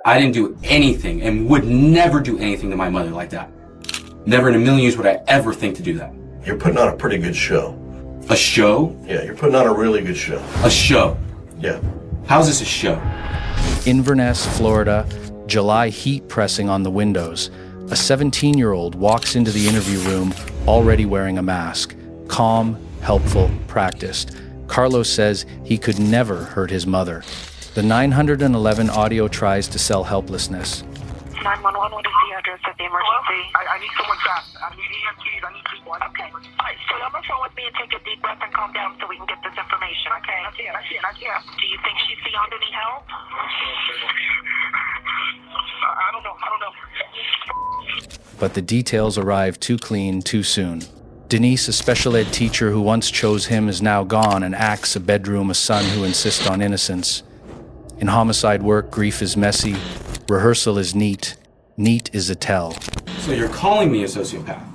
I didn't do anything and would never do anything to my mother like that. Never in a million years would I ever think to do that. You're putting on a pretty good show. A show? Yeah, you're putting on a really good show. A show? Yeah. How's this a show? Inverness, Florida, July heat pressing on the windows. A 17-year-old walks into the interview room already wearing a mask. Calm, helpful, practiced. Carlos says he could never hurt his mother. The 911 audio tries to sell helplessness. 911, what is the address of the emergency? I need someone fast. I need EMTs. I need people. Okay. All right, so you're on the phone with me and take a deep breath and calm down so we can get this information, okay? I can't. Do you think she's beyond any help? I don't know. But the details arrive too clean, too soon. Denise, a special ed teacher who once chose him, is now gone and acts a bedroom a son who insists on innocence. In homicide work, grief is messy. Rehearsal is neat. Neat is a tell. So you're calling me a sociopath?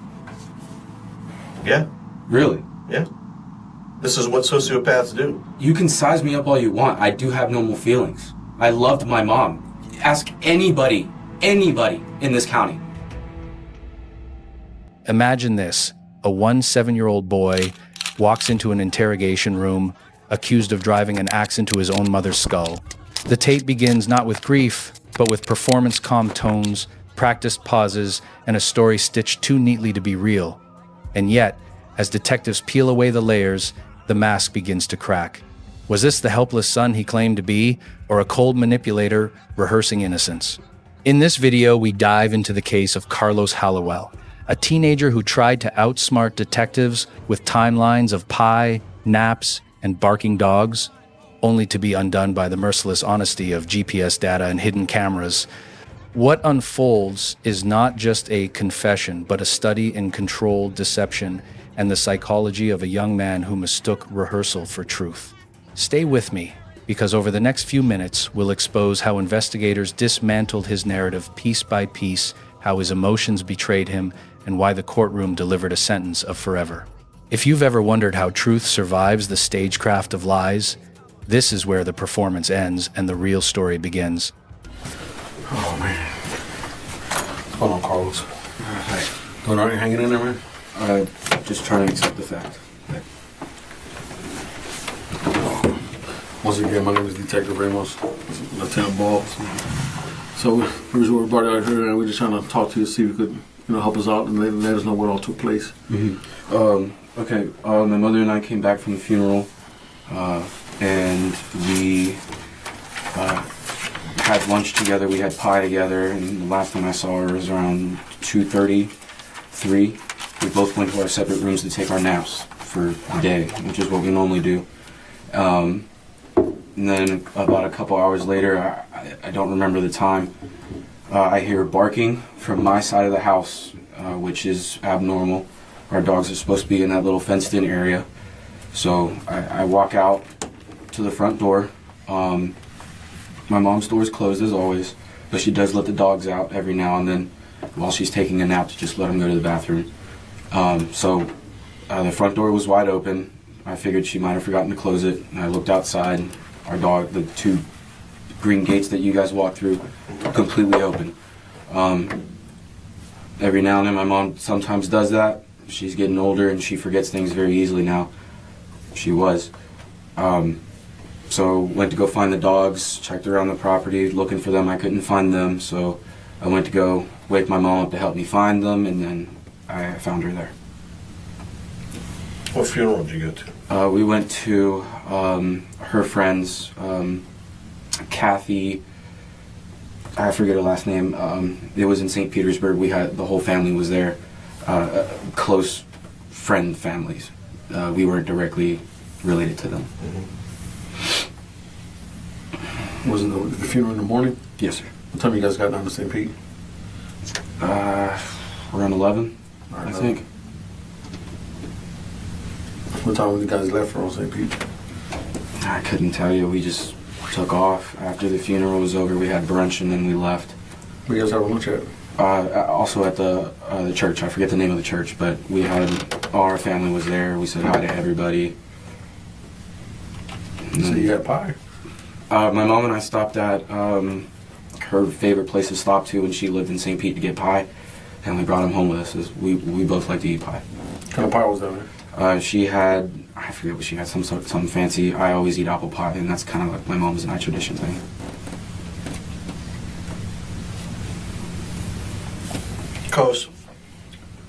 Yeah? Really? Yeah. This is what sociopaths do. You can size me up all you want. I do have normal feelings. I loved my mom. Ask anybody in this county. Imagine this. A 7-year-old boy walks into an interrogation room, accused of driving an axe into his own mother's skull. The tape begins not with grief, but with performance-calm tones, practiced pauses, and a story stitched too neatly to be real. And yet, as detectives peel away the layers, the mask begins to crack. Was this the helpless son he claimed to be, or a cold manipulator rehearsing innocence? In this video, we dive into the case of Carlos Hallowell, a teenager who tried to outsmart detectives with timelines of pie, naps, and barking dogs, only to be undone by the merciless honesty of GPS data and hidden cameras. What unfolds is not just a confession, but a study in controlled deception and the psychology of a young man who mistook rehearsal for truth. Stay with me, because over the next few minutes, we'll expose how investigators dismantled his narrative piece by piece, how his emotions betrayed him, and why the courtroom delivered a sentence of forever. If you've ever wondered how truth survives the stagecraft of lies, this is where the performance ends and the real story begins. Oh, man. What's going on, Carlos? Hi. Doing all right, hanging in there, man? Just trying to accept the fact. Once again, my name is Detective Ramos, Lieutenant Ball. So the reason we brought you out here, and we're just trying to talk to you, see if you could, help us out and let us know what all took place. Okay. My mother and I came back from the funeral, and we had lunch together. We had pie together, and the last time I saw her was around 2:33. We both went to our separate rooms to take our naps for the day, which is what we normally do. And then about a couple hours later, I don't remember the time, I hear barking from my side of the house, which is abnormal. Our dogs are supposed to be in that little fenced-in area. So I walk out to the front door. My mom's door is closed as always, but she does let the dogs out every now and then while she's taking a nap to just let them go to the bathroom. So the front door was wide open. I figured she might have forgotten to close it. And I looked outside. Our dog, the 2 green gates that you guys walked through, completely open. Every now and then my mom sometimes does that. She's getting older and she forgets things very easily now. She was. So went to go find the dogs, checked around the property looking for them. I couldn't find them, so I went to go wake my mom up to help me find them, and then I found her there. What funeral did you go to? We went to her friend's, Kathy, I forget her last name. It was in St. Petersburg. The whole family was there, close friend families. We weren't directly related to them. Wasn't the funeral in the morning? Yes, sir. What time you guys got down to St. Pete? Around 11, I think. What time when you guys left from St. Pete? I couldn't tell you. We just took off. After the funeral was over, we had brunch and then we left. Where you guys having lunch at? Also at the church. I forget the name of the church, but all our family was there. We said hi to everybody. So you had pie? My mom and I stopped at, her favorite place to stop to when she lived in St. Pete to get pie, and we brought him home with us. We both like to eat pie. What kind of pie was that, man? She had, I forget what she had, something fancy. I always eat apple pie, and that's kind of like my mom's and I tradition thing. Carlos,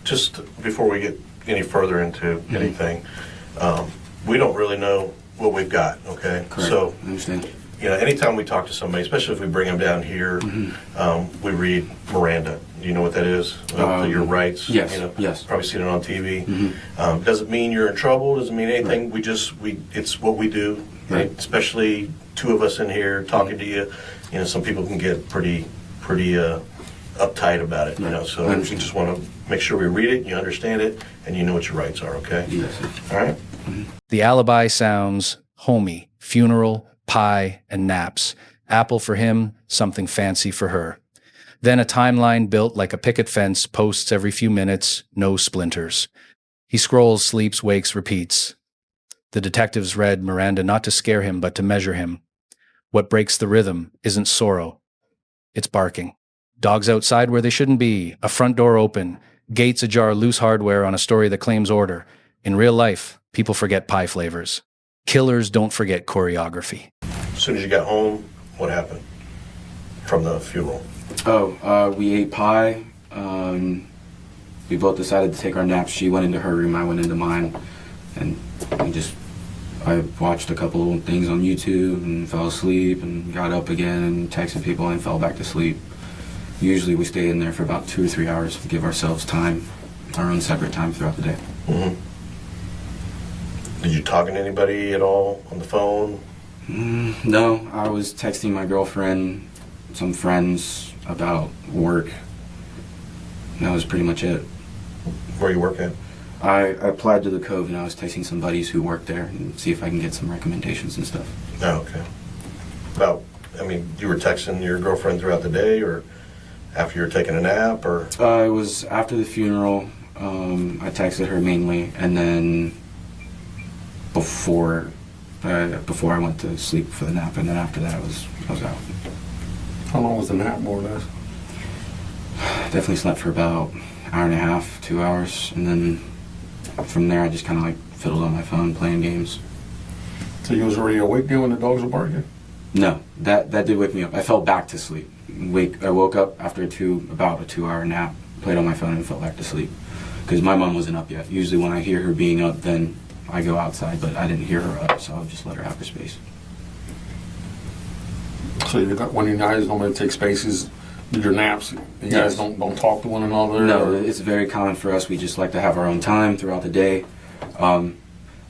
just before we get any further into anything, we don't really know what we've got, okay? Correct. So, I understand. you know, anytime we talk to somebody, especially if we bring them down here, we read Miranda. Do you know what that is? Your rights. Yes, You know, yes. Probably seen it on TV. Doesn't mean you're in trouble. Doesn't mean anything. Right. It's what we do. Right. Especially two of us in here talking to you. You know, some people can get pretty uptight about it. You know, so I we understand. just want to make sure we read it, you understand it, and you know what your rights are. Okay. Yes, sir. All right. The alibi sounds homey, funeral, pie, and naps. Apple for him, something fancy for her. Then a timeline built like a picket fence, posts every few minutes, no splinters. He scrolls, sleeps, wakes, repeats. The detectives read Miranda not to scare him, but to measure him. What breaks the rhythm isn't sorrow. It's barking. Dogs outside where they shouldn't be, a front door open, gates ajar, loose hardware on a story that claims order. In real life, people forget pie flavors. Killers don't forget choreography. As soon as you got home, what happened from the funeral? We ate pie. We both decided to take our naps. She went into her room, I went into mine, and I watched a couple of things on YouTube and fell asleep and got up again and texted people and fell back to sleep. Usually we stay in there for about 2 or 3 hours to give ourselves time, our own separate time throughout the day. Did you talk to anybody at all on the phone? No, I was texting my girlfriend, some friends about work. That was pretty much it. Where you work at? I applied to the Cove and I was texting some buddies who work there and see if I can get some recommendations and stuff. Oh, okay. You were texting your girlfriend throughout the day, or after you were taking a nap, or? It was after the funeral. I texted her mainly, and then before I went to sleep for the nap, and then after that I was out. How long was the nap, more or less? Definitely slept for about an hour and a half, 2 hours, and then from there I just kind of like fiddled on my phone playing games. So you was already awake then when the dogs were barking? No, that did wake me up. I fell back to sleep. I woke up after about a 2-hour nap, played on my phone and fell back to sleep. Because my mom wasn't up yet. Usually when I hear her being up, then I go outside, but I didn't hear her up, so I'll just let her have her space. So when you guys normally take spaces, with your naps, you guys don't talk to one another? No, it's very common for us. We just like to have our own time throughout the day.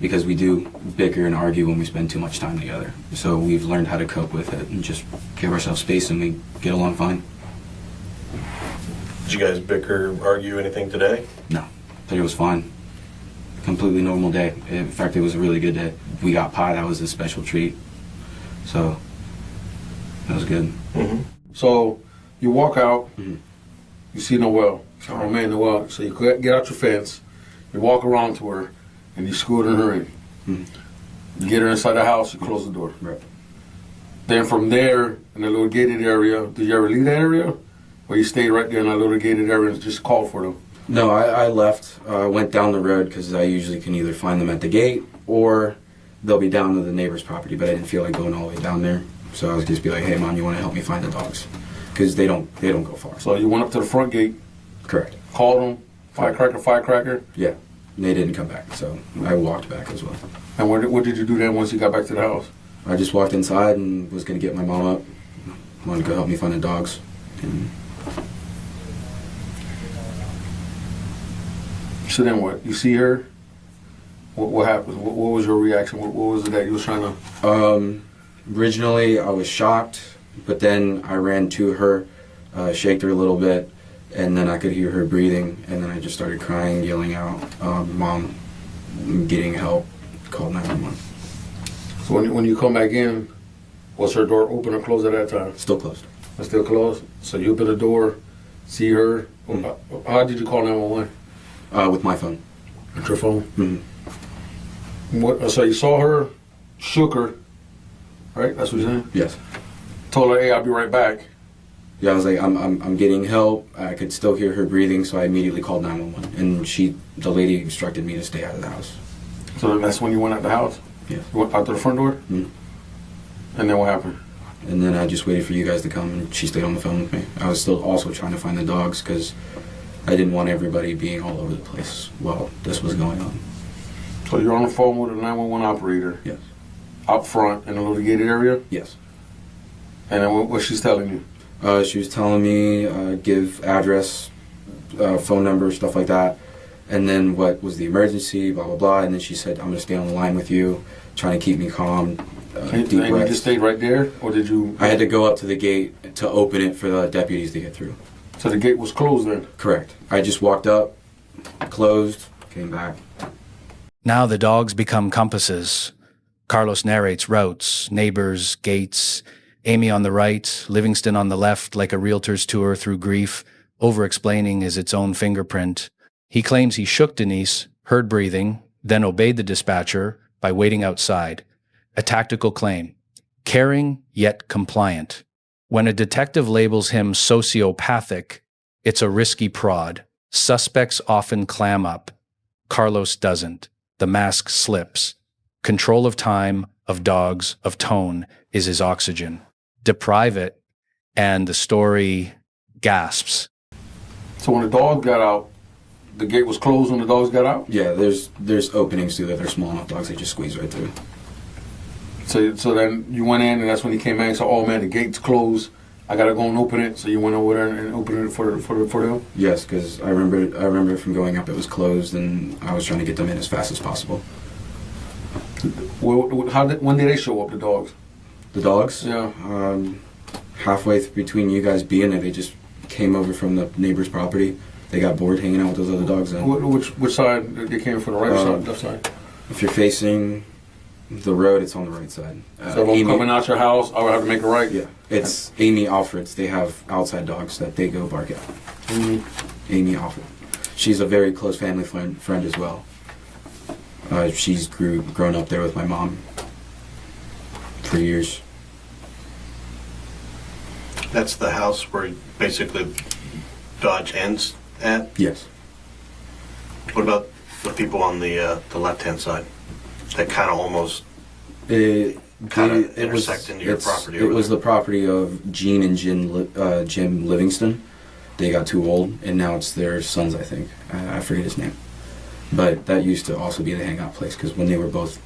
Because we do bicker and argue when we spend too much time together. So we've learned how to cope with it and just give ourselves space, and we get along fine. Did you guys bicker, argue, anything today? No, today was fine. Completely normal day. In fact, it was a really good day. We got pie. That was a special treat. So that was good. So you walk out, you see Noelle. So, oh man, Noelle. So you get out your fence, you walk around to her, and you scooter her in. You get her inside the house, you close the door. Right. Then from there, in the little gated area, did you ever leave that area? Or you stayed right there in that little gated area and just called for them? No, I left. Went down the road because I usually can either find them at the gate or they'll be down to the neighbor's property, but I didn't feel like going all the way down there. So I was just be like, hey, Mom, you want to help me find the dogs? Because they don't go far. So you went up to the front gate, Correct. called them, firecracker. Yeah. And they didn't come back, so I walked back as well. And what did you do then once you got back to the house? I just walked inside and was going to get my mom up. Wanted to go help me find the dogs. And So then what? You see her? What happened? What was your reaction? What was it that you was trying to... Originally, I was shocked, but then I ran to her, shaked her a little bit, and then I could hear her breathing, and then I just started crying, yelling out, Mom, I'm getting help, called 911. So when you come back in, was her door open or closed at that time? Still closed. It's still closed? So you open the door, see her. How did you call 911? With my phone. With your phone? So you saw her, shook her, right? That's what you're saying? Yes. Told her, hey, I'll be right back. Yeah, I was like, I'm getting help. I could still hear her breathing, so I immediately called 911. And the lady instructed me to stay out of the house. So that's when you went out the house? Yeah. You went out to the front door? Mm-hmm. And then what happened? And then I just waited for you guys to come, and she stayed on the phone with me. I was still also trying to find the dogs because I didn't want everybody being all over the place while this was going on. So you're on the phone with a 911 operator? Yes. Out front in a little gated area? Yes. And then what she's telling you? She was telling me give address, phone number, stuff like that, and then what was the emergency, blah blah blah. And then she said, "I'm gonna stay on the line with you, trying to keep me calm." And you just stayed right there, or did you? I had to go up to the gate to open it for the deputies to get through. So the gate was closed then? Correct. I just walked up, closed, came back. Now the dogs become compasses. Carlos narrates routes, neighbors, gates, Amy on the right, Livingston on the left, like a realtor's tour through grief, over-explaining is its own fingerprint. He claims he shook Denise, heard breathing, then obeyed the dispatcher by waiting outside. A tactical claim. Caring, yet compliant. When a detective labels him sociopathic, it's a risky prod. Suspects often clam up. Carlos doesn't. The mask slips. Control of time, of dogs, of tone is his oxygen. Deprive it, and the story gasps. So when the dog got out, the gate was closed when the dogs got out? Yeah, there's openings through there. They're small enough dogs. They just squeeze right through. So then you went in, and that's when he came in. So, oh man, the gate's closed. I gotta go and open it. So you went over there and opened it for them. Yes, because I remember from going up, it was closed, and I was trying to get them in as fast as possible. Well, when did they show up? The dogs? The dogs? Yeah. Halfway between you guys being there, they just came over from the neighbor's property. They got bored hanging out with those other dogs. And Which side? They came from the right side, left side? if you're facing the road, it's on the right side. So if I'm coming out your house, I would have to make a right? Yeah, it's Amy Alfred's. They have outside dogs that they go bark at. Mm-hmm. Amy Alfred. She's a very close family friend as well. She's grown up there with my mom for years. That's the house where basically Dodge ends at? Yes. What about the people on the left-hand side? That kind of almost intersect into your property. It was the property of Gene and Jim Livingston. They got too old, and now it's their sons, I think. I forget his name. But that used to also be the hangout place, because when they were both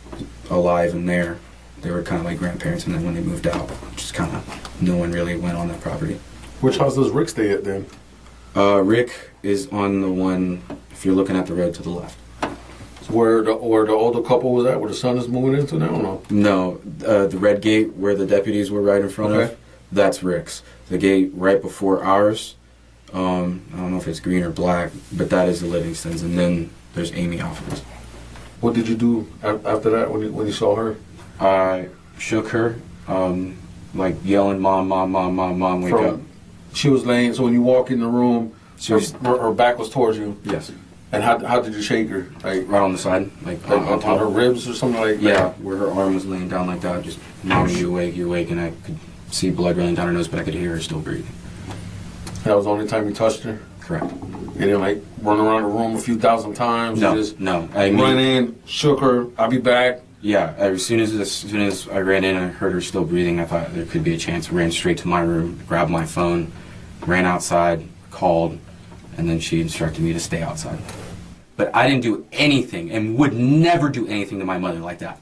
alive and there, they were kind of like grandparents, and then when they moved out, just kind of no one really went on that property. Which house does Rick stay at then? Rick is on the one, if you're looking at the road to the left. Where the older couple was at, where the son is moving into now, or no? No, the red gate where the deputies were right in front of, that's Rick's. The gate right before ours, I don't know if it's green or black, but that is the Livingstons, and then there's Amy Alfred's. What did you do after that when you saw her? I shook her, like yelling, "Mom, mom, mom, mom, mom, wake up." She was laying, so when you walk in the room, her back was towards you? Yes. And how did you shake her? Like right on the side, like on her ribs or something like that? Yeah, where her arm was laying down like that, just, "Mom, you awake," and I could see blood running down her nose, but I could hear her still breathing. That was the only time you touched her? Correct. You didn't like run around the room a few thousand times? No, you just no. Ran in, shook her, I'll be back. Yeah, as soon as I ran in and I heard her still breathing, I thought there could be a chance. Ran straight to my room, grabbed my phone, ran outside, called, and then she instructed me to stay outside. But I didn't do anything and would never do anything to my mother like that.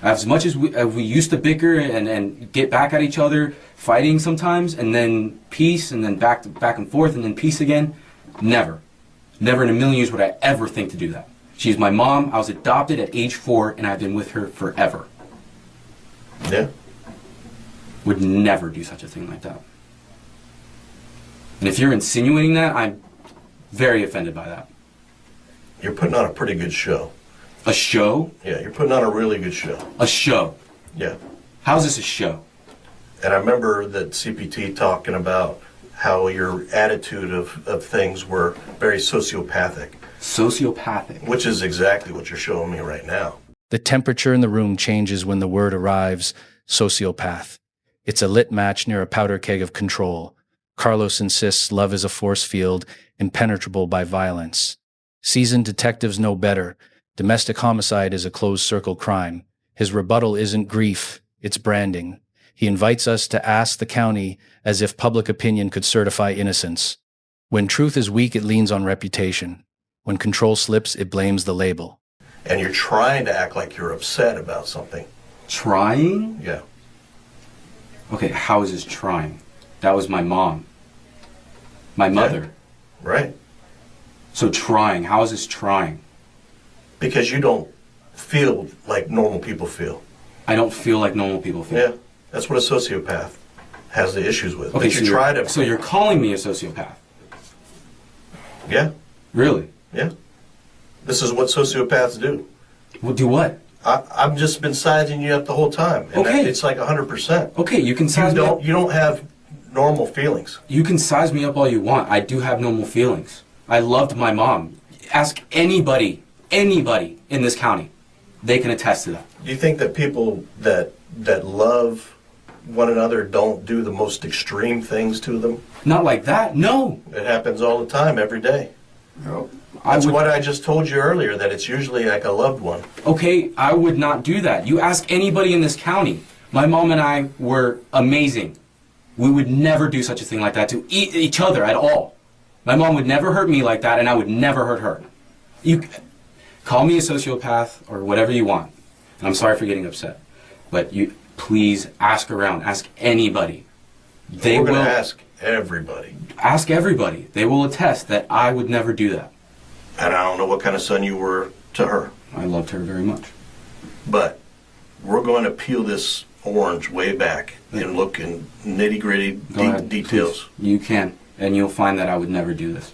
As much as we used to bicker and get back at each other, fighting sometimes, and then peace, and then back and forth, and then peace again, never. Never in a million years would I ever think to do that. She's my mom. I was adopted at age 4, and I've been with her forever. Yeah. Would never do such a thing like that. And if you're insinuating that, I'm very offended by that. You're putting on a pretty good show. A show? Yeah, you're putting on a really good show. A show? Yeah. How's this a show? And I remember that CPT talking about how your attitude of things were very sociopathic. Sociopathic? Which is exactly what you're showing me right now. The temperature in the room changes when the word arrives, sociopath. It's a lit match near a powder keg of control. Carlos insists love is a force field impenetrable by violence. Seasoned detectives know better. Domestic homicide is a closed-circle crime. His rebuttal isn't grief, it's branding. He invites us to ask the county as if public opinion could certify innocence. When truth is weak, it leans on reputation. When control slips, it blames the label. And you're trying to act like you're upset about something. Trying? Yeah. Okay, how is this trying? That was my mom. My mother. Right. So trying, how is this trying? Because you don't feel like normal people feel. I don't feel like normal people feel. Yeah. That's what a sociopath has the issues with. Okay, But so you're calling me a sociopath? Yeah. Really? Yeah. This is what sociopaths do. Well, do what? I've just been sizing you up the whole time. And Okay. it's like 100%. Okay, you can size me up. You don't have normal feelings. You can size me up all you want. I do have normal feelings. I loved my mom. Ask anybody in this county. They can attest to that. Do you think that people that love one another don't do the most extreme things to them? Not like that, no. It happens all the time, every day. That's what I just told you earlier, that it's usually like a loved one. Okay, I would not do that. You ask anybody in this county. My mom and I were amazing. We would never do such a thing like that to each other at all. My mom would never hurt me like that, and I would never hurt her. You call me a sociopath or whatever you want. And I'm sorry for getting upset. But you please ask around. Ask anybody. We're going to ask everybody. Ask everybody. They will attest that I would never do that. And I don't know what kind of son you were to her. I loved her very much. But we're going to peel this orange way back and look in nitty-gritty details. Please. You can. And you'll find that I would never do this.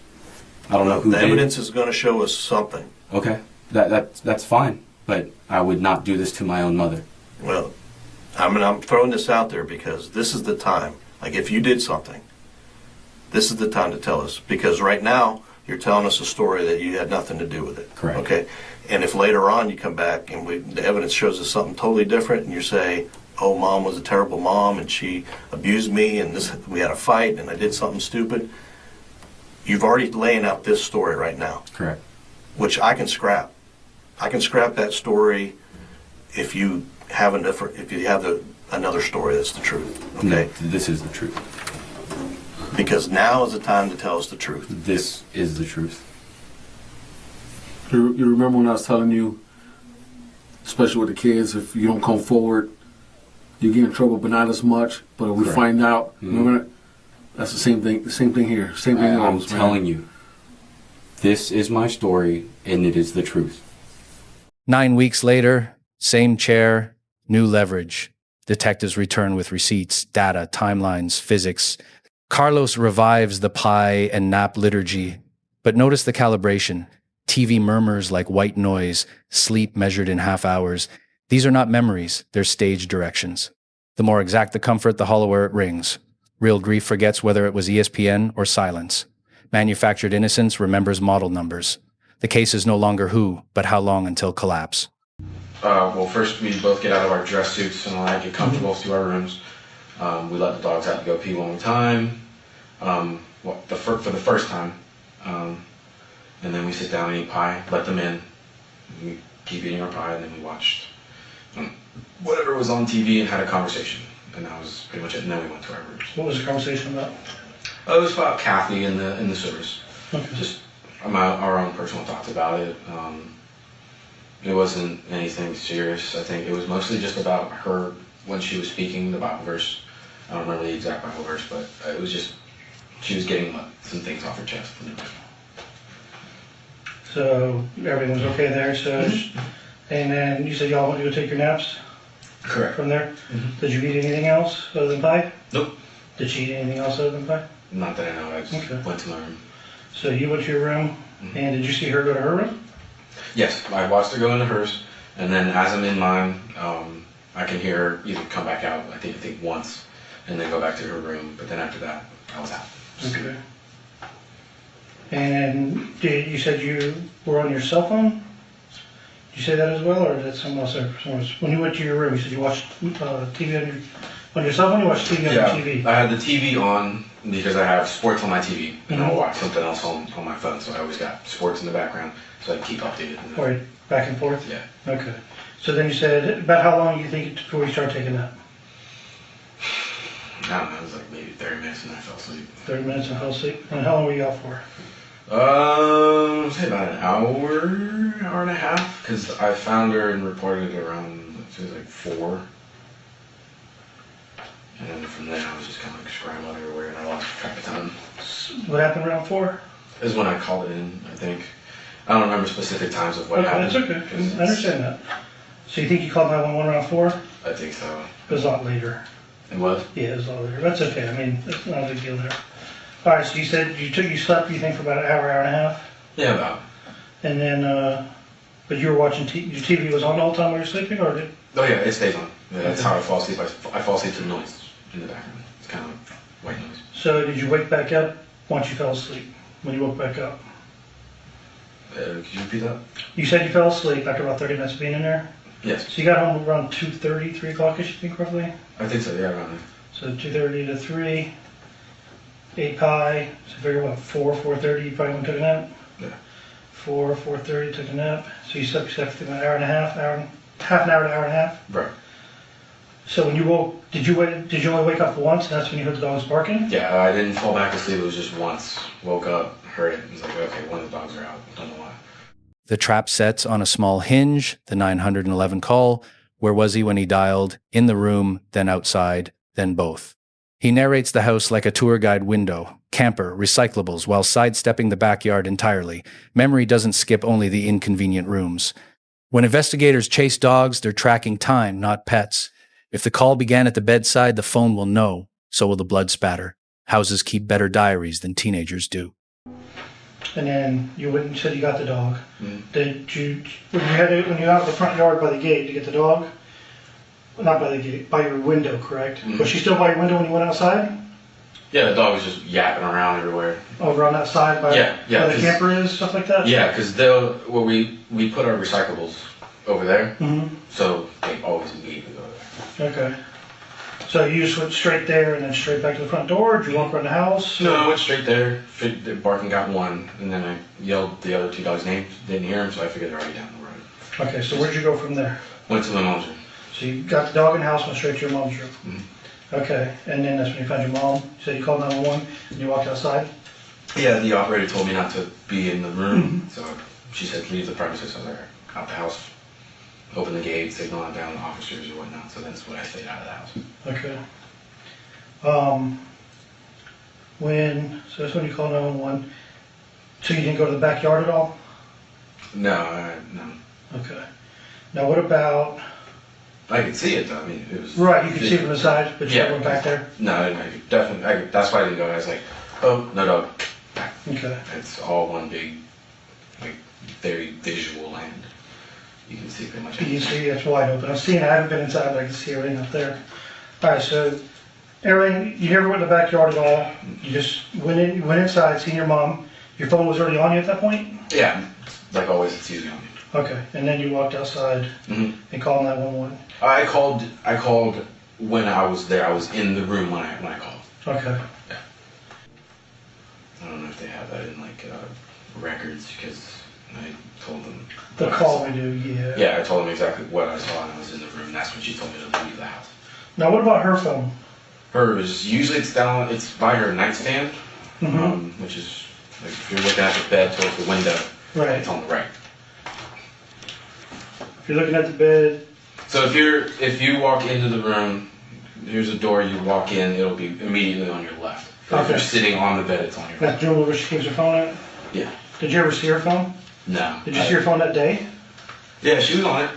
I don't know who the did. evidence is going to show us something. Okay. That's fine. But I would not do this to my own mother. Well, I'm throwing this out there because this is the time. Like, if you did something, this is the time to tell us. Because right now, you're telling us a story that you had nothing to do with it. Correct. Okay? And if later on you come back and the evidence shows us something totally different, and you say, oh, Mom was a terrible mom, and she abused me, and we had a fight, and I did something stupid, you've already laying out this story right now. Correct. Which I can scrap. I can scrap that story if you have another story that's the truth. Okay? No, this is the truth. Because now is the time to tell us the truth. This is the truth. You remember when I was telling you, especially with the kids, if you don't come forward, you get in trouble, but not as much. But if we Correct. find out, remember that? That's the same thing. The same thing here. Same thing. I'm telling you, this is my story, and it is the truth. 9 weeks later, same chair, new leverage. Detectives return with receipts, data, timelines, physics. Carlos revives the pie and nap liturgy, but notice the calibration. TV murmurs like white noise, sleep measured in half hours. These are not memories, they're stage directions. The more exact the comfort, the hollower it rings. Real grief forgets whether it was ESPN or silence. Manufactured innocence remembers model numbers. The case is no longer who, but how long until collapse. Well, first we both get out of our dress suits and all that, get comfortable to our rooms. We let the dogs out to go pee one more time, for the first time. And then we sit down and eat pie, let them in. We keep eating our pie, and then we watched whatever was on TV and had a conversation. And that was pretty much it. And then we went to our rooms. What was the conversation about? It was about Kathy in the service. Okay. Just our own personal thoughts about it. It wasn't anything serious. I think it was mostly just about her when she was speaking the Bible verse. I don't remember the exact Bible verse, but it was just she was getting some things off her chest. So everything was okay there. So, and then you said y'all went to go take your naps. Correct. From there, did you eat anything else other than pie? Nope. Did she eat anything else other than pie? Not that I know. I just Okay. went to my room. So you went to your room, and did you see her go to her room? Yes, I watched her go into hers, and then as I'm in mine, I can hear her either come back out. I think once, and then go back to her room. But then after that, I was out. Okay. And you said you were on your cell phone? Did you say that as well, or did someone else? When you went to your room, you said you watched TV on On your cell phone, you watch TV on your TV? I had the TV on because I have sports on my TV, and Mhm. I'll watch something else on my phone, so I always got sports in the background, so I can keep updated. Or back and forth? Yeah. Okay. So then you said, about how long do you think before you start taking that? I don't know, it was like maybe 30 minutes and I fell asleep. 30 minutes and fell asleep? And how long were you out for? Say about an hour and a half, because I found her and reported it around, it was like 4. And then from there I was just kind of like scrambling everywhere and I lost track of time. What happened around 4? This is when I called it in, I think. I don't remember specific times of what happened. That's okay. I understand that. So you think you called 911 around 4? I think so. It was a lot later. It was? Yeah, it was a lot later. That's okay. I mean, it's not a big deal there. All right, so you said you slept, you think, for about an hour, hour and a half? Yeah, about. And then, but you were watching your TV was on all the time while you were sleeping, or did? Oh yeah, it stays on. Yeah, that's how I fall asleep. I fall asleep to the noise in the background. It's kind of like white noise. So did you wake back up once you fell asleep? When you woke back up? Could you repeat that? You said you fell asleep after about 30 minutes of being in there? Yes. So you got home around 2:30, 3 o'clock-ish, you think, roughly? I think so, yeah, around there. So 2:30 to 3, 8 pie, so figure what, 4:30, you probably went and took a nap? Yeah. 4:30, took a nap. So you slept for about an hour and a half, half an hour to hour and a half? Right. So when you woke, did you only wake up once, and that's when you heard the dogs barking? Yeah, I didn't fall back asleep. It was just once. Woke up, heard it, and was like, okay, one of the dogs are out. Don't know why. The trap sets on a small hinge, the 911 call. Where was he when he dialed? In the room, then outside, then both. He narrates the house like a tour guide window, camper, recyclables, while sidestepping the backyard entirely. Memory doesn't skip only the inconvenient rooms. When investigators chase dogs, they're tracking time, not pets. If the call began at the bedside, the phone will know. So will the blood spatter. Houses keep better diaries than teenagers do. And then you went and said you got the dog. Mm. Did you, when you were out in the front yard by the gate to get the dog, well, not by the gate, by your window, correct? Mm. Was she still by your window when you went outside? Yeah, the dog was just yapping around everywhere. Over on that side by Yeah, where the camper is, stuff like that? Yeah, because we put our recyclables over there, Mm-hmm. so they always immediately go there. Okay. So you just went straight there and then straight back to the front door, or did you walk around the house? No, I went straight there, barking got one, and then I yelled the other 2 dogs' names. Didn't hear them, so I figured they're already down the road. Okay, so where'd you go from there? Went to my mom's room. So you got the dog in the house, went straight to your mom's room? Mm-hmm. Okay, and then that's when you found your mom. You said you called 911 and you walked outside? Yeah, the operator told me not to be in the room, so she said leave the premises. I was like, out the house, open the gate, signal down the officers or whatnot. So that's when I stayed out of the house. Okay. So that's when you called 911. So you didn't go to the backyard at all? No, no. Okay. Now what about? I could see it though. I mean, it was Right, you could see it from the side, but you Yeah. never went back there. No, I could definitely. That's why I didn't go. I was like, oh, no dog. Okay. It's all one big, like, very visual land. You can see pretty much You everything. see, it's wide open. I've seen it. I haven't been inside, but I can see everything up there. All right, so everything. You never went in the backyard at all. You just went in. You went inside, seen your mom. Your phone was already on you at that point. Yeah, like always, it's usually on me. Okay, and then you walked outside Mm-hmm. and called 911. I called when I was there. I was in the room when I called. Okay. I don't know if they have that in like records because I told them. The what I call saw. we do, yeah. Yeah, I told them exactly what I saw and I was in the room. That's when she told me to leave the house. Now, what about her phone? Hers usually it's by her nightstand, Mm-hmm. which is like if you're looking at the bed towards the window, Right. it's on the right. If you're looking at the bed, So if you walk into the room, here's a door. You walk in, it'll be immediately on your left. But if Okay. you're sitting on the bed, it's on your right. that's generally where she keeps her phone at. Yeah. Did you ever see her phone? No. Did you see her phone that day? Yeah, she was on it.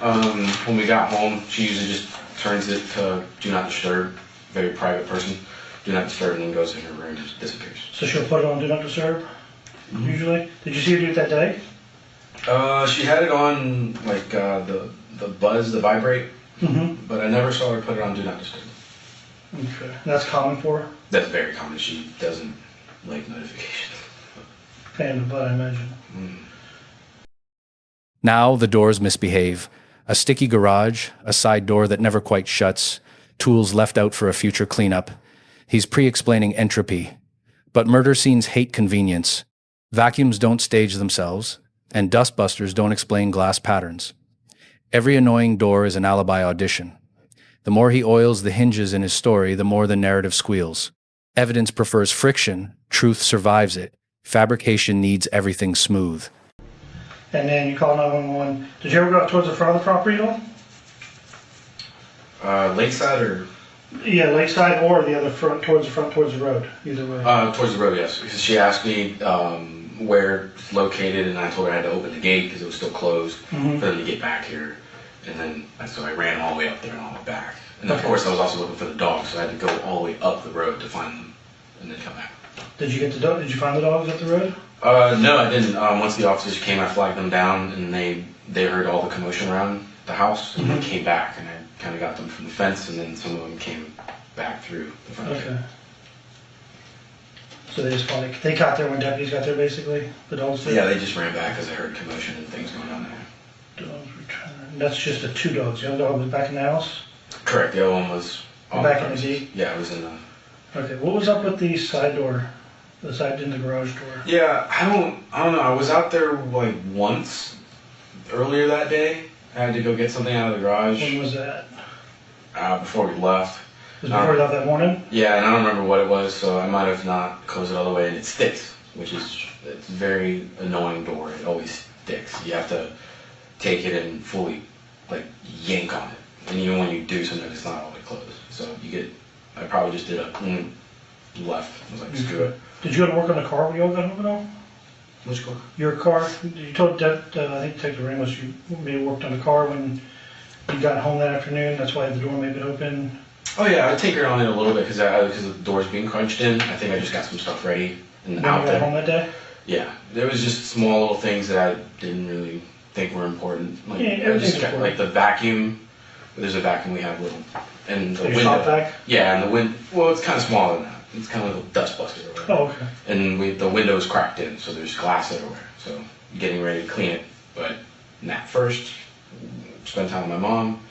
When we got home, she usually just turns it to do not disturb. Very private person. Do not disturb, and then goes in her room and just disappears. So she'll put it on Do Not Disturb, usually. Did you see her do it that day? She had it on like the buzz, the vibrate, Mm-hmm. but I never saw her put it on do not disturb. Okay. That's common for her? That's very common. She doesn't like notifications. Pain in the butt, I imagine. Now the doors misbehave. A sticky garage, a side door that never quite shuts. tools left out for a future cleanup. He's pre-explaining entropy. But murder scenes hate convenience. Vacuums don't stage themselves, and dustbusters don't explain glass patterns. Every annoying door is an alibi audition. The more he oils the hinges in his story, the more the narrative squeals. Evidence prefers friction, truth survives it. Fabrication needs everything smooth. And then you call 911. Did you ever go up towards the front of the property at all? Lakeside or? Yeah, lakeside or the other front, towards the road, either way. Towards the road, yes. Because she asked me where it's located, and I told her I had to open the gate because it was still closed for them to get back here. And then, so I ran all the way up there and all the way back. And of course, I was also looking for the dogs, so I had to go all the way up the road to find them, and then come back. Did you get the dog? Did you find the dogs up the road? No, I didn't. Once the officers came, I flagged them down, and they heard all the commotion around the house, and they came back, and I kind of got them from the fence, and then some of them came back through the front. Okay. So they just probably, they got there when deputies got there, basically? The dogs did? Yeah, they just ran back because I heard commotion and things going on there. Dogs returned. That's just the two dogs. The other dog was back in the house? Correct. The other one was on Back in the premises. gate? Yeah, it was in the. Okay. What was up with the side door? The side in the garage door? Yeah, I don't know. I was out there like once earlier that day. I had to go get something out of the garage When was that? before we left. Was it before you left that morning? Yeah, and I don't remember what it was, so I might have not closed it all the way. And it sticks, which is it's a very annoying door. It always sticks. You have to take it and fully like yank on it, and even when you do, sometimes it's not all the way closed. So you get. I probably just did a left. I was like, screw it. Did you go to work on the car when you all got home at all? Which car? Your car? You told I think Detective Ramos you may have worked on the car when you got home that afternoon. That's why the door may have been open. Oh yeah, I tinkered on it a little bit because the door's being crunched in. I think I just got some stuff ready and When out you got there. home that day? Yeah, there was just small little things that I didn't really think were important. Like, Yeah, I everything's just got, important. like the vacuum. There's a vacuum we have little, and the Your window. shop vac? Yeah, and the wind. Well, it's kind of smaller than that. It's kind of like a dust buster or whatever. Oh, okay. And the window's cracked in, so there's glass everywhere. So getting ready to clean it, but nap first. Spend time with my mom.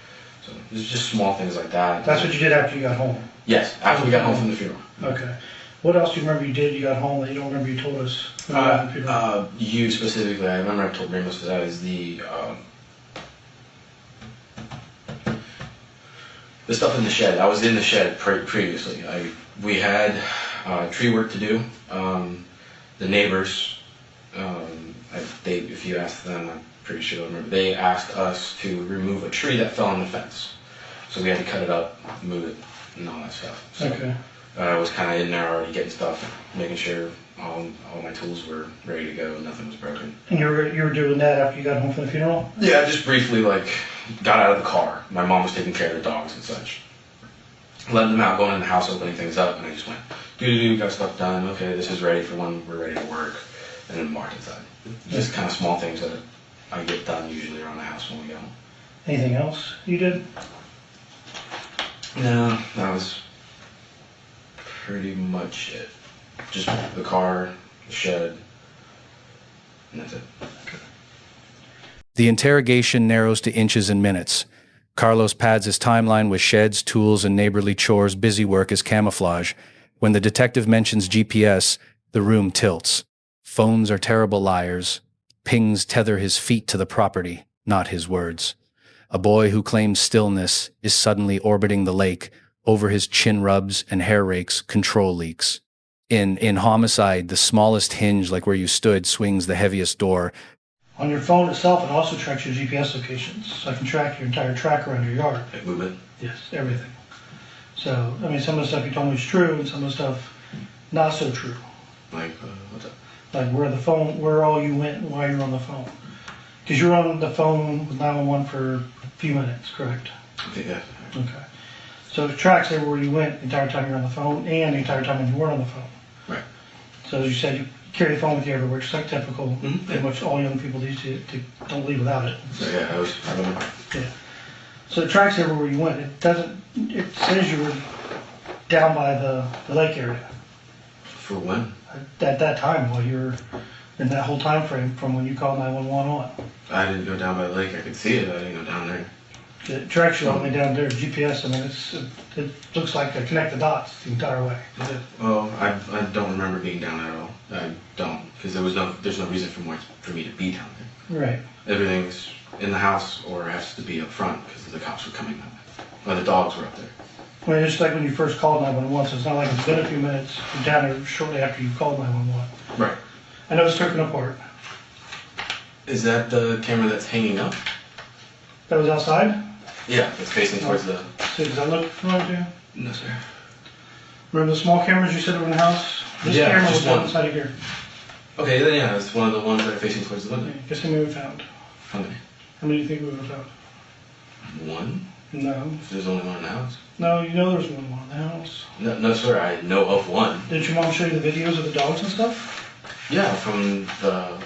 So there's just small things like that. That's what you did after you got home? Yes, after we got home from the funeral. Okay. What else do you remember you did you got home that you don't remember you told us? When you got home from the funeral? You specifically, I remember I told Ramos that is the stuff in the shed. I was in the shed previously. We had tree work to do. The neighbors, if you ask them, I'm pretty sure they'll remember, they asked us to remove a tree that fell on the fence. So we had to cut it up, move it, and all that stuff. So, Okay. I was kind of in there already getting stuff, making sure all my tools were ready to go and nothing was broken. And you were doing that after you got home from the funeral? Yeah, just briefly, like, got out of the car. My mom was taking care of the dogs and such. Letting them out, going in the house, opening things up, and I just went, got stuff done. Okay, this is ready for when we're ready to work. And then marked inside. Just kind of small things that I get done usually around the house when we go home. Anything else you did? No, that was pretty much it. Just the car, the shed, and that's it. The interrogation narrows to inches and minutes. Carlos pads his timeline with sheds, tools, and neighborly chores, busy work as camouflage. When the detective mentions GPS, the room tilts. Phones are terrible liars. Pings tether his feet to the property, not his words. A boy who claims stillness is suddenly orbiting the lake. Over his chin rubs and hair rakes, control leaks. In homicide, the smallest hinge, like where you stood, swings the heaviest door. On your phone itself, it also tracks your GPS locations. So I can track your entire track around your yard. Like movement? Yes, everything. So, I mean, some of the stuff you told me is true, and some of the stuff not so true. Like, what's up? Like where all you went and why you were on the phone. Because you were on the phone with 911 for a few minutes, correct? I think, yeah. Okay. So it tracks everywhere you went the entire time you were on the phone and the entire time when you weren't on the phone. Right. So as you said, you carry the phone with you everywhere, just like typical, pretty much all young people these days don't leave without it. So yeah, I remember. Yeah. So it tracks everywhere you went. It says you were down by the lake area. For when? At that time, while you were in that whole time frame from when you called 911 on. I didn't go down by the lake. I could see it, but I didn't go down there. It tracks you all the way down there, GPS, I mean, it looks like a connect the dots the entire way. Well, I don't remember being down there at all. I don't, because there's no reason for me to be down there. Right. Everything's in the house or it has to be up front because the cops were coming that way. Or the dogs were up there. I mean, just like when you first called 911, so it's not like it's been a few minutes, you're down there shortly after you called 911. Right. I know it's taken apart. Is that the camera that's hanging up? That was outside? Yeah, it's facing towards the... See, does that look familiar to you? No, sir. Remember the small cameras you said were in the house? This Yeah, camera just was down one. inside of here. Okay, then yeah, it's one of the ones that are facing towards the window. Guess how many we found? How many? How many do you think we would have found? One? No. There's only one in the house. No, you know there's one in the house. No, sir, I know of one. Didn't your mom show you the videos of the dogs and stuff? Yeah, from the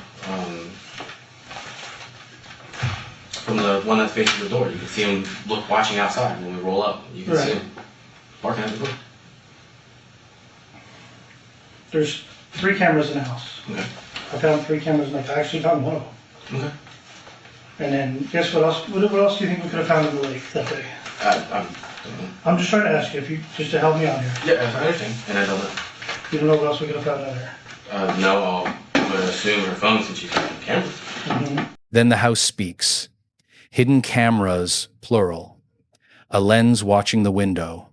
one that's facing the door. You can see him watching outside when we roll up. You can see him barking at the door. There's 3 cameras in the house. Okay. I found 3 cameras in the house. I actually found one of them. Okay. And then, guess what else? What else do you think we could have found in the lake that day? I'm just trying to ask you, just to help me out here. Yeah, I understand. And I don't know. You don't know what else we could have found out there? No, I'm going to assume her phone since she's got the camera. Mm-hmm. Then the house speaks. Hidden cameras, plural. A lens watching the window.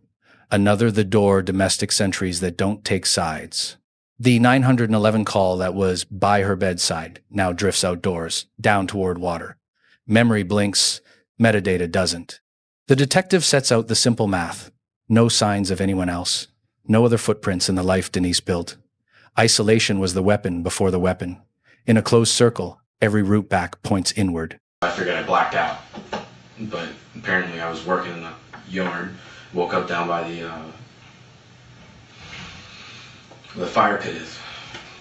Another the door, domestic sentries that don't take sides. The 911 call that was by her bedside now drifts outdoors, down toward water. Memory blinks, metadata doesn't. The detective sets out the simple math. No signs of anyone else. No other footprints in the life Denise built. Isolation was the weapon before the weapon. In a closed circle, every route back points inward. I figured I blacked out, but apparently I was working in the yard, woke up down by the fire pit is,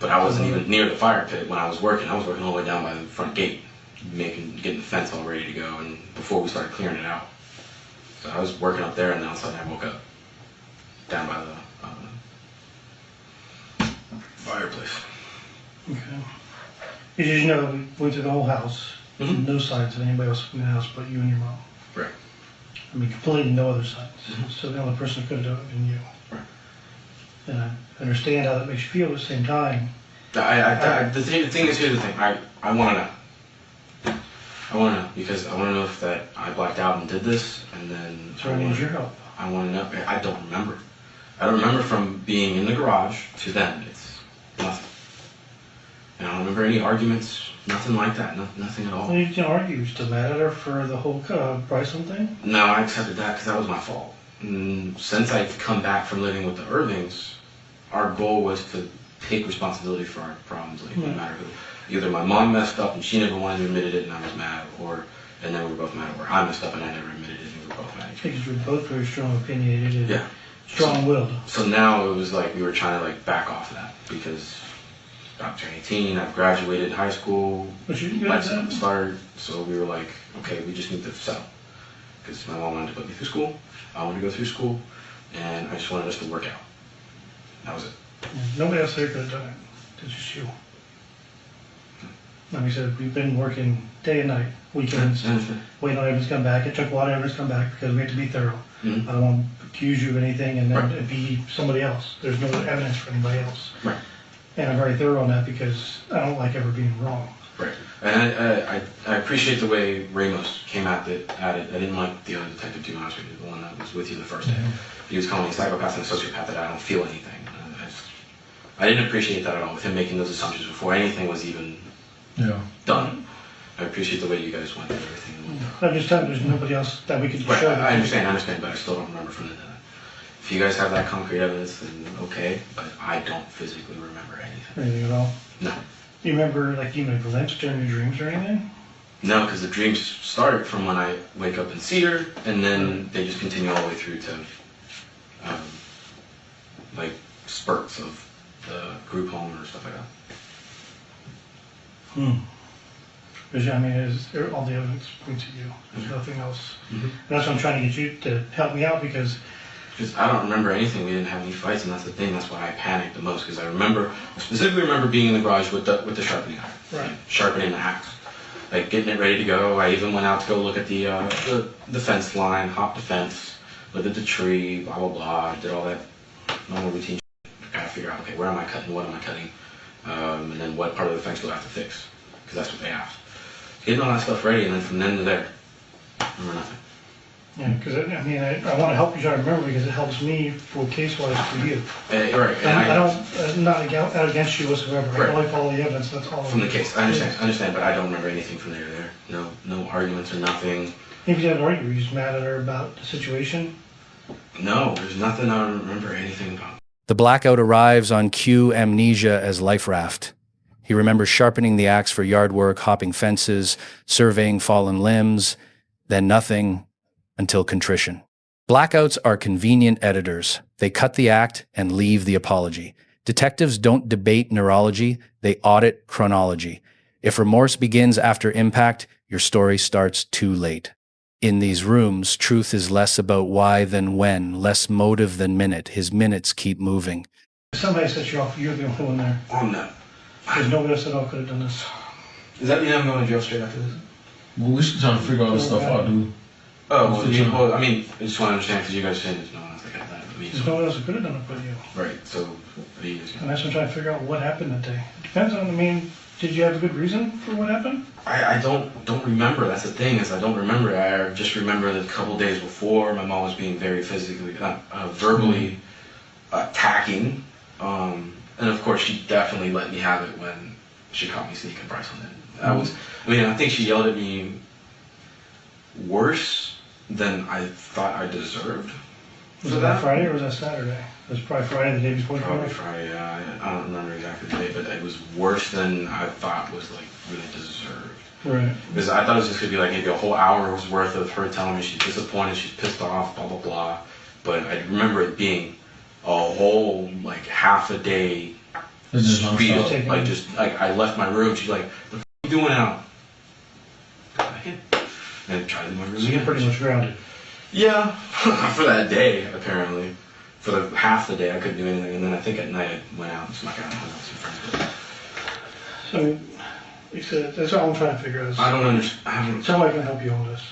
but I wasn't even near the fire pit when I was working. I was working all the way down by the front gate, getting the fence all ready to go, and before we started clearing it out. So I was working up there, and then all of a sudden I woke up down by the fireplace. Okay. As you know, we went through the whole house. Mhm. No signs of anybody else in the house but you and your mom. Right. I mean, completely no other signs. Mhm. So the only person who could have done it would have been you. Right. And I understand how that makes you feel at the same time. The thing is, here's the thing. I want to know. I want to know because I want to know if that I blacked out and did this, and then So I need your help. I want to know. I don't remember. I don't remember from being in the garage to then. It's nothing. And I don't remember any arguments. Nothing like that. Nothing at all. Well, you can argue. You still mad at her for the whole Bryson thing? No, I accepted that because that was my fault. Since I've come back from living with the Irvings, our goal was to take responsibility for our problems, like no matter who. Either my mom messed up and she never wanted to admit it and I was mad, and then we were both mad, or I messed up and I never admitted it and we were both mad. Because we're both very strong opinionated and Yeah. strong-willed. So now it was like we were trying to back off that because I'm turning 18, I've graduated high school, But you good life's at gonna that? start, so we were like, okay, we just need to settle. Because my mom wanted to put me through school, I wanted to go through school, and I just wanted us to work out. That was it. Nobody else there could have done it. It's just you. Like I said, we've been working day and night, weekends, I understand. waiting on everyone to come back. It took a while for everyone to come back because we had to be thorough. Mhm. I don't want to accuse you of anything and then Right. it be somebody else. There's no evidence for anybody else. Right. And I'm very thorough on that because I don't like ever being wrong. Right. And I appreciate the way Ramos came at it. I didn't like the other detective, to be honest with you, the one that was with you the first day. He was calling me a psychopath and a sociopath that I don't feel anything. I didn't appreciate that at all with him making those assumptions before anything was even done. I appreciate the way you guys went through everything. I'm just telling you, there's nobody else that we could Right, show. I understand, but I still don't remember from the day. If you guys have that concrete evidence, then okay, but I don't physically remember anything. Anything at all. No. You remember, like, even a glimpse during your dreams or anything? No, because the dreams start from when I wake up in Cedar, and then they just continue all the way through to, like, spurts of the group home or stuff like that. Because, I mean, all the evidence points to you. There's nothing else. Mhm. And that's why I'm trying to get you to help me out because Because I don't remember anything. We didn't have any fights, and that's the thing. That's why I panicked the most. Because I specifically remember being in the garage with the sharpening iron, Right. sharpening the axe. like getting it ready to go. I even went out to go look at the fence line, hopped the fence, looked at the tree, blah blah blah. Did all that normal routine. Gotta figure out, okay, where am I cutting? What am I cutting? And then what part of the fence do I have to fix? Because that's what they asked. Getting all that stuff ready, and then from then to there, remember nothing. Yeah, because I mean, I want to help you try to remember because it helps me for case-wise for you. Right. And I don't, not out against you whatsoever. Right. I like all the evidence, that's all. From the case, I understand, but I don't remember anything from there to there. No arguments or nothing. If you had an argument, were you just mad at her about the situation? No, there's nothing I remember anything about. The blackout arrives on cue amnesia as life raft. He remembers sharpening the axe for yard work, hopping fences, surveying fallen limbs, then nothing until contrition. Blackouts are convenient editors. They cut the act and leave the apology. Detectives don't debate neurology, they audit chronology. If remorse begins after impact, your story starts too late. In these rooms, truth is less about why than when, less motive than minute. His minutes keep moving. If somebody set you off, you're the only one there. Oh no. There's nobody else that all could have done this. Does that mean I'm going to jail straight after this? Well, we should try to figure all this stuff out, dude. Oh, well, I mean, I just want to understand because you guys saying there's no one else that could have done it. There's no one else that could have done it but you. Right, so what do you guys And that's what I'm trying to figure out what happened that day. It depends on, I mean, did you have a good reason for what happened? I don't remember. That's the thing, is I don't remember. I just remember that a couple days before, my mom was being very physically, verbally attacking. And of course, she definitely let me have it when she caught me sneaking Bryce on it. I think she yelled at me worse than I thought I deserved. Was it that Friday or was that Saturday? It was probably Friday, the day before. Probably Friday, yeah. I don't remember exactly the day, but it was worse than I thought was like really deserved. Right. Because I thought it was just gonna be like maybe a whole hour's worth of her telling me she's disappointed, she's pissed off, blah blah blah. But I remember it being a whole like half a day spiel. Like I left my room, she's like, "What are you doing now?" And I tried to do my room So you're pretty much grounded. Yeah, for that day, apparently. For the half the day, I couldn't do anything, and then I think at night I went out and snuck out and hung out with some friends. So, like you said, that's all I'm trying to figure out. I don't understand. Somebody can help you on this.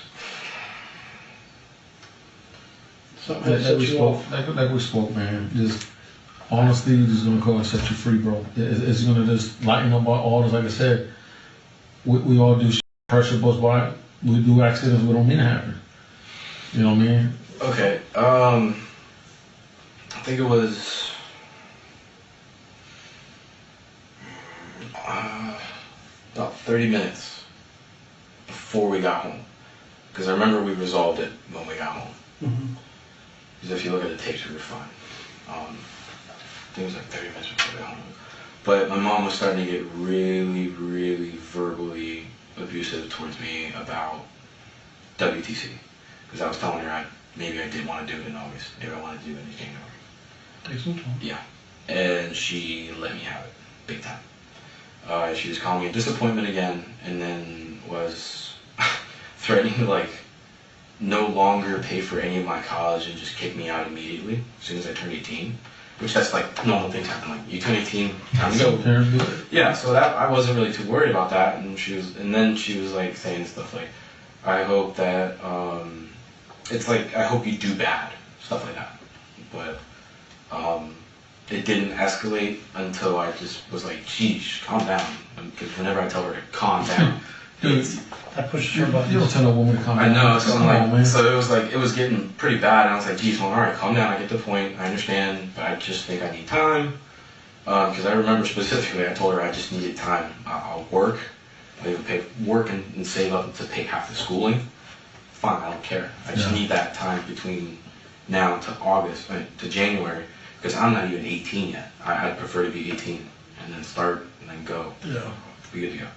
Something that Like we sets you spoke, off. like we spoke, man. Just honesty is gonna go and set you free, bro. It's gonna just lighten up all this. Like I said, we all do pressure bust by. We do accidents we don't mean to happen. You know what I mean? Okay. I think it was about 30 minutes before we got home. Because I remember we resolved it when we got home. Because if you look at the tapes, we were fine. I think it was like 30 minutes before we got home. But my mom was starting to get really, really verbally abusive towards me about WTC. Because I was telling her maybe I didn't want to do it in August. Maybe I wanted to do it in January. Take some time. Yeah. And she let me have it, big time. She was calling me a disappointment again, and then was threatening to like no longer pay for any of my college and just kick me out immediately as soon as I turned 18. Which that's like normal things happen. Like you turn 18, time to go. Yeah, so that I wasn't really too worried about that, and then she was like saying stuff like, I hope that it's like I hope you do bad, stuff like that. But it didn't escalate until I just was like, geez, calm down. Because whenever I tell her to calm down, Dude, That pushes your buttons. you don't tell a woman to calm I down. know, so Come I'm on, like, man. so it was getting pretty bad, and I was like, geez, well, all right, calm down, I get the point, I understand, but I just think I need time, because I remember specifically, I told her I just needed time. I'll work, I'll even work and save up to pay half the schooling, fine, I don't care, I just need that time between now to August, to January, because I'm not even 18 yet. I'd prefer to be 18, and then start, and then go. Yeah. Be good to go.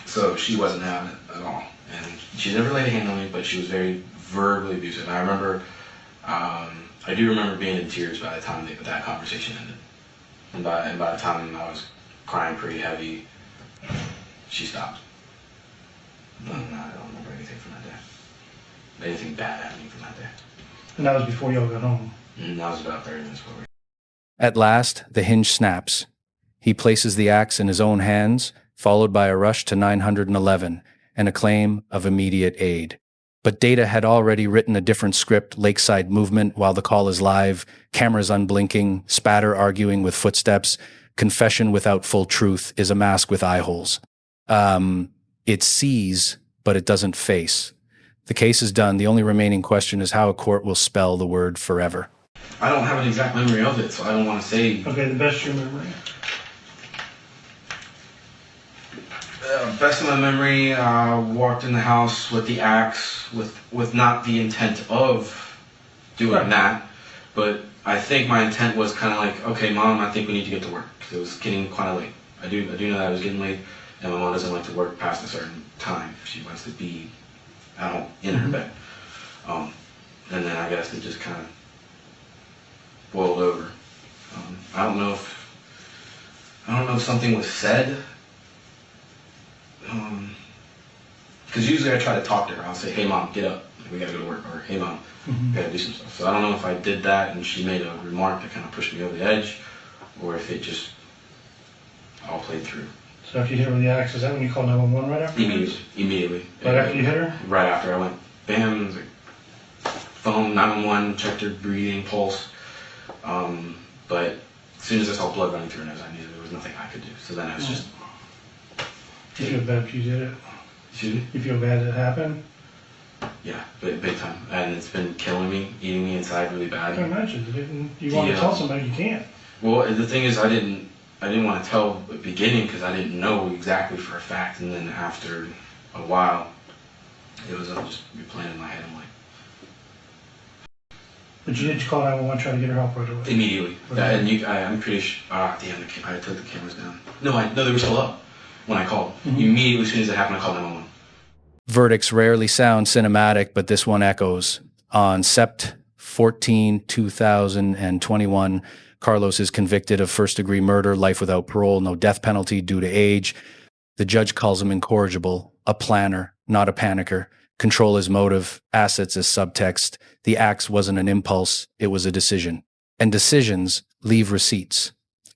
So she wasn't having it at all, and she never laid a hand on me, but she was very verbally abusive. And I remember, I do remember being in tears by the time that conversation ended, and by the time I was crying pretty heavy, she stopped. No, I don't remember anything from that day. Anything bad happening from that day. And that was before y'all got home. And that was about 30 minutes before. At last, the hinge snaps. He places the axe in his own hands, followed by a rush to 911 and a claim of immediate aid. But data had already written a different script: lakeside movement while the call is live, cameras unblinking, spatter arguing with footsteps, confession without full truth is a mask with eye holes. It sees, but it doesn't face. The case is done. The only remaining question is how a court will spell the word forever. I don't have an exact memory of it, so I don't want to say. Okay, the best you remember. Best of my memory, walked in the house with the axe, with not the intent of doing Right. that, but I think my intent was kind of like, okay, Mom, I think we need to get to work, because it was getting kind of late. I do know that I was getting late, and my mom doesn't like to work past a certain time. She wants to be at home in her bed. And then I guess it just kind of boiled over. I don't know if something was said. Because usually I try to talk to her. I'll say, "Hey Mom, get up. We gotta go to work." Or, "Hey Mom, we gotta do some stuff." So I don't know if I did that and she made a remark that kind of pushed me over the edge, or if it just all played through. So after you hit her with the axe, is that when you call 911 right after? Immediately. Right after you hit her? Right after I went, bam, it was like, phone, 911, checked her breathing, pulse. But as soon as I saw blood running through her nose, I knew there was nothing I could do. So then I was just. You feel bad if you did it? Excuse me? You feel bad it happened? Yeah, big time. And it's been killing me, eating me inside really I can bad. imagine. You want to tell somebody, you can't. Well, the thing is, I didn't want to tell at the beginning because I didn't know exactly for a fact. And then after a while, it was just replaying in my head. I'm like, But you did call 911, try to get her help right away. immediately. Okay. And I'm pretty sure. Damn, I took the cameras down. No, they were still up when I called. Immediately, as soon as it happened, I called 911. Verdicts rarely sound cinematic, but this one echoes. On Sept 14, 2021, Carlos is convicted of first-degree murder, life without parole, no death penalty due to age. The judge calls him incorrigible, a planner, not a panicker. Control his motive, assets as subtext. The axe wasn't an impulse, it was a decision. And decisions leave receipts.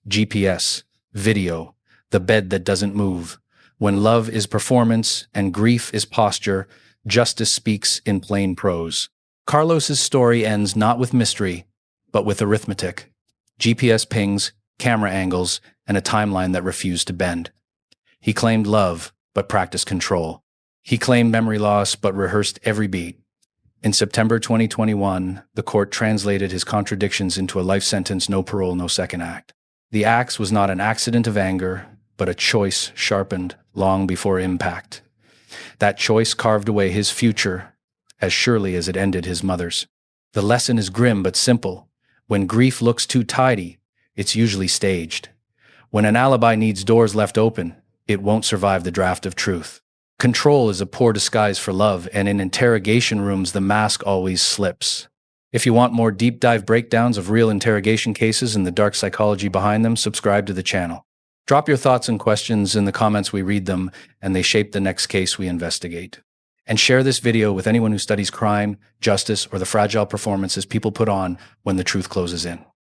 GPS, video, the bed that doesn't move. When love is performance and grief is posture, justice speaks in plain prose. Carlos's story ends not with mystery, but with arithmetic. GPS pings, camera angles, and a timeline that refused to bend. He claimed love, but practiced control. He claimed memory loss, but rehearsed every beat. In September 2021, the court translated his contradictions into a life sentence, no parole, no second act. The axe was not an accident of anger, but a choice sharpened long before impact. That choice carved away his future as surely as it ended his mother's. The lesson is grim but simple. When grief looks too tidy, it's usually staged. When an alibi needs doors left open, it won't survive the draft of truth. Control is a poor disguise for love, and in interrogation rooms, the mask always slips. If you want more deep dive breakdowns of real interrogation cases and the dark psychology behind them, subscribe to the channel. Drop your thoughts and questions in the comments. We read them, and they shape the next case we investigate. And share this video with anyone who studies crime, justice, or the fragile performances people put on when the truth closes in.